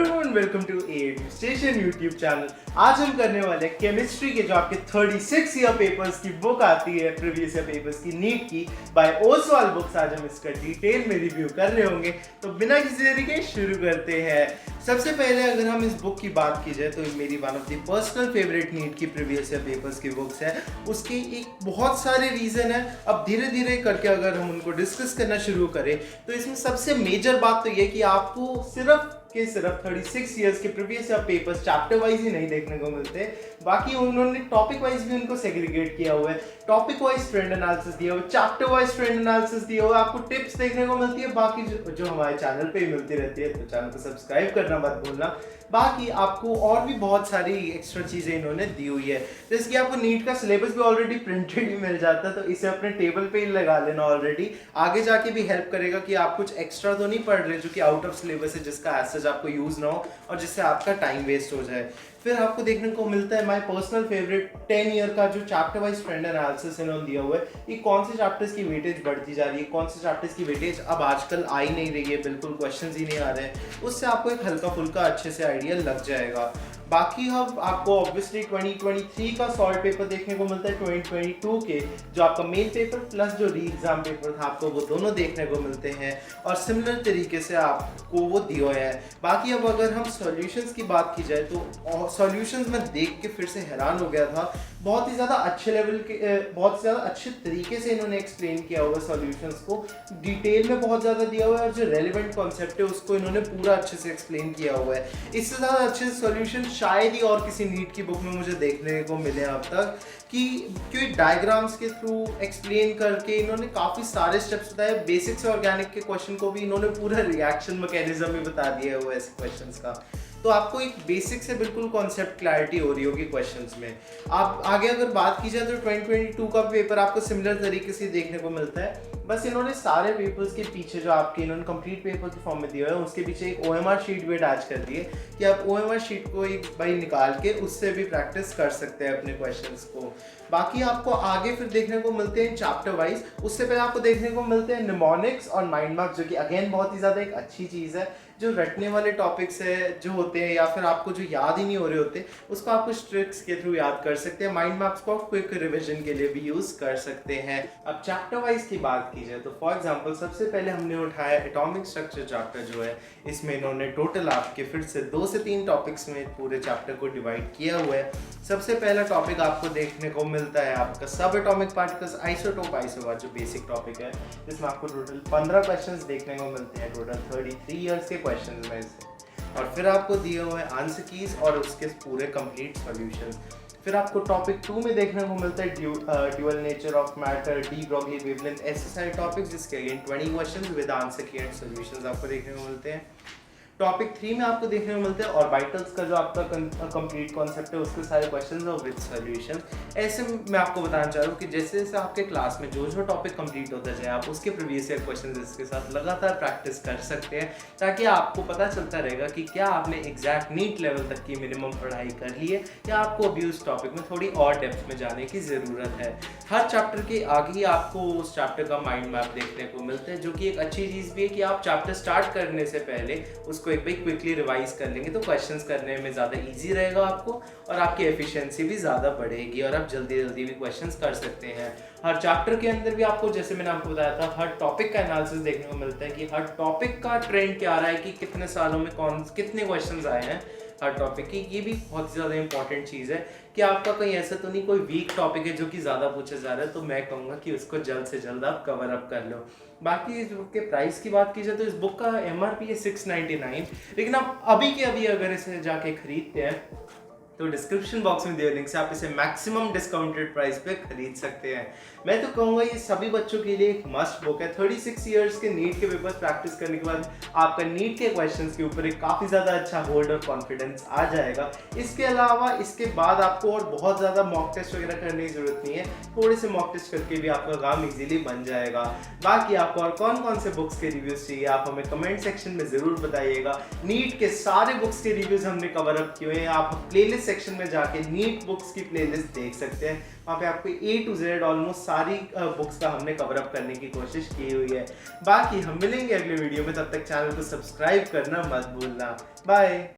Everyone, welcome to एएडू station YouTube channel. आज हम करने वाले हैं केमिस्ट्री के जो आपके 36 ईयर पेपर्स की बुक आती है, प्रीवियस ईयर पेपर्स की नीट की बाय ओसवाल बुक्स। आज हम इसका डिटेल में रिव्यू कर रहे होंगे, तो बिना किसी देरी के शुरू करते हैं। सबसे पहले अगर हम इस बुक की बात की जाए तो मेरी one of the personal favourite NEET की प्रीवियस ईयर पेपर्स की बुक्स है। उसके एक बहुत सारे रीज़न है। अब धीरे धीरे करके अगर हम उनको डिस्कस करना शुरू करें तो इसमें सबसे मेजर बात तो ये कि आपको सिर्फ 36 इयर्स के previous year papers chapter wise ही नहीं देखने को मिलते, बाकी उन्होंने टॉपिक वाइज भी उनको सेग्रीगेट किया हुआ है। टॉपिक वाइज ट्रेंड एनालिसिस दिया हुआ है, चैप्टर वाइज ट्रेंड एनालिसिस दिया हुआ है, आपको टिप्स देखने को मिलती है। बाकी जो हमारे चैनल पे ही मिलती रहती है, तो चैनल को सब्सक्राइब करना मत भूलना। बाकी आपको और भी बहुत सारी एक्स्ट्रा चीज़ें इन्होंने दी हुई है, जैसे कि आपको नीट का सिलेबस भी ऑलरेडी प्रिंटेड ही मिल जाता है, तो इसे अपने टेबल पे ही लगा लेना। ऑलरेडी आगे जाके भी हेल्प करेगा कि आप कुछ एक्स्ट्रा तो नहीं पढ़ रहे जो कि आउट ऑफ सिलेबस है, जिसका एज आपको यूज़ ना हो और जिससे आपका टाइम वेस्ट हो जाए। फिर आपको देखने को मिलता है माय पर्सनल फेवरेट 10 ईयर का जो चैप्टर वाइज ट्रेंड एनालिसिस इन्होंने दिया हुआ है कि कौन से चैप्टर्स की वेटेज बढ़ती जा रही है, कौन से चैप्टर्स की वेटेज अब आजकल आ ही नहीं रही है, बिल्कुल क्वेश्चंस ही नहीं आ रहे हैं। उससे आपको एक हल्का फुल्का अच्छे से आइडिया लग जाएगा। बाकी अब आपको ऑब्वियसली 2023 का सॉल्व पेपर देखने को मिलता है, 2022 के जो आपका मेन पेपर प्लस जो री एग्जाम पेपर था, आपको वो दोनों देखने को मिलते हैं और सिमिलर तरीके से आपको वो दिया है। बाकी अब अगर हम सॉल्यूशंस की बात की जाए तो सॉल्यूशंस में देख के फिर से हैरान हो गया था। बहुत ही ज़्यादा अच्छे लेवल के, बहुत ज़्यादा अच्छे तरीके से इन्होंने एक्सप्लेन किया हुआ है सॉल्यूशंस को, डिटेल में बहुत ज़्यादा दिया हुआ है और जो रेलिवेंट कॉन्सेप्ट है उसको इन्होंने पूरा अच्छे से एक्सप्लेन किया हुआ है। इससे ज़्यादा अच्छे सॉल्यूशन शायद ही और किसी नीट की बुक में मुझे देखने को मिले अब तक, कि क्योंकि डायग्राम्स के थ्रू एक्सप्लेन करके इन्होंने काफ़ी सारे स्टेप्स बताए। बेसिक से ऑर्गेनिक के क्वेश्चन को भी इन्होंने पूरा रिएक्शन मैकेनिज्म भी बता दिया हुआ है ऐसे क्वेश्चंस का, तो आपको एक बेसिक से बिल्कुल कॉन्सेप्ट क्लैरिटी हो रही होगी क्वेश्चंस में। आप आगे अगर बात की जाए तो 2022 का पेपर आपको सिमिलर तरीके से देखने को मिलता है। बस इन्होंने सारे पेपर्स के पीछे जो आपके इन्होंने कंप्लीट पेपर के फॉर्म में दिया है उसके पीछे एक OMR शीट भी अटैच कर दी है कि आप OMR शीट को एक बार निकाल के उससे भी प्रैक्टिस कर सकते हैं अपने क्वेश्चंस को। बाकी आपको आगे फिर देखने को मिलते हैं चैप्टर वाइज। उससे पहले आपको देखने को मिलते हैं निमोनिक्स और माइंड मैप्स, जो कि अगेन बहुत ही ज़्यादा एक अच्छी चीज़ है। जो रटने वाले टॉपिक्स है जो होते हैं या फिर आपको जो याद ही नहीं हो रहे होते, उसको आप कुछ ट्रिक्स के थ्रू याद कर सकते हैं। माइंड मैप्स को आप क्विक रिविजन के लिए भी यूज़ कर सकते हैं। अब चैप्टर वाइज की बात की जाए तो फॉर एग्जांपल सबसे पहले हमने उठाया एटॉमिक स्ट्रक्चर चैप्टर जो है। इसमें इन्होंने टोटल आपके फिर से 2 से 3 टॉपिक्स में पूरे चैप्टर को डिवाइड किया हुआ है। सबसे पहला टॉपिक आपको देखने को मिलता है आपका सब एटॉमिक पार्टिकल्स, आइसोटोप आइसोटोप जो बेसिक टॉपिक है, जिसमें आपको टोटल 15 क्वेश्चंस देखने को मिलते हैं, टोटल 33 इयर्स के क्वेश्चंस में से। और फिर आपको दिए हुए हैं आंसर कीज और उसके पूरे कंप्लीट सॉल्यूशंस। फिर आपको टॉपिक 2 में देखने को मिलता है dual nature of matter, de Broglie wavelength, ऐसे सारे टॉपिक्स जिसके अगेन 20 क्वेश्चंस विद आंसर की एंड सॉल्यूशंस आपको देखने को मिलते हैं। टॉपिक 3 में आपको देखने को मिलता है ऑर्बिटल्स का जो आपका कंप्लीट कॉन्सेप्ट है, उसके सारे क्वेश्चंस और विद सॉल्यूशन। ऐसे मैं आपको बताना चाह रहा हूँ कि जैसे जैसे आपके क्लास में जो जो टॉपिक कंप्लीट होता जाए, आप उसके प्रीवियस ईयर क्वेश्चंस इसके साथ लगातार प्रैक्टिस कर सकते हैं, ताकि आपको पता चलता रहेगा कि क्या आपने एग्जैक्ट नीट लेवल तक की मिनिमम पढ़ाई कर ली है या आपको अभी उस टॉपिक में थोड़ी और डेप्थ में जाने की ज़रूरत है। हर चैप्टर के आगे ही आपको उस चैप्टर का माइंड मैप देखने को मिलता है, जो कि एक अच्छी चीज़ भी है कि आप चैप्टर स्टार्ट करने से पहले उसको एक बार क्विकली रिवाइज कर लेंगे तो क्वेश्चंस करने में ज़्यादा इजी रहेगा आपको, और आपकी एफिशिएंसी भी ज़्यादा बढ़ेगी और आप जल्दी जल्दी भी क्वेश्चंस कर सकते हैं। हर चैप्टर के अंदर भी आपको, जैसे मैंने आपको बताया था, हर टॉपिक का एनालिसिस देखने को मिलता है कि हर टॉपिक का ट्रेंड क्या रहा है, कि कितने सालों में कितने क्वेश्चंस आए हैं हर टॉपिक की। ये भी बहुत ज़्यादा इंपॉर्टेंट चीज़ है कि आपका कहीं ऐसा तो नहीं कोई वीक टॉपिक है जो कि ज़्यादा पूछा जा रहा है, तो मैं कहूँगा कि उसको जल्द से जल्द आप कवर अप कर लो। बाकी इस बुक के प्राइस की बात की जाए तो इस बुक का MRP है 699, लेकिन आप अभी के अभी अगर इसे जाके खरीदते हैं तो डिस्क्रिप्शन बॉक्स में दिए लिंक से आप इसे मैक्सिमम डिस्काउंटेड प्राइस पे खरीद सकते हैं। मैं तो कहूँगा ये सभी बच्चों के लिए एक मस्ट बुक है। 36 इयर्स के नीट के पेपर्स प्रैक्टिस करने के बाद आपका नीट के क्वेश्चंस के ऊपर एक काफ़ी ज़्यादा अच्छा होल्ड और कॉन्फिडेंस आ जाएगा। इसके अलावा इसके बाद आपको और बहुत ज़्यादा मॉक टेस्ट वगैरह करने की ज़रूरत नहीं है, थोड़े से मॉक टेस्ट करके भी आपका काम ईजिली बन जाएगा। बाकी आपको और कौन कौन से बुक्स के रिव्यूज़ चाहिए आप हमें कमेंट सेक्शन में ज़रूर बताइएगा। नीट के सारे बुक्स के रिव्यूज़ हमने कवर अप किए हैं, आप प्लेलिस्ट सेक्शन में जाके नीट बुक्स की प्लेलिस्ट देख सकते हैं। वहाँ पे आपको A to Z ऑलमोस्ट सारी बुक्स का हमने कवर अप करने की कोशिश की हुई है। बाकी हम मिलेंगे अगले वीडियो में, तब तक चैनल को सब्सक्राइब करना मत भूलना। बाय।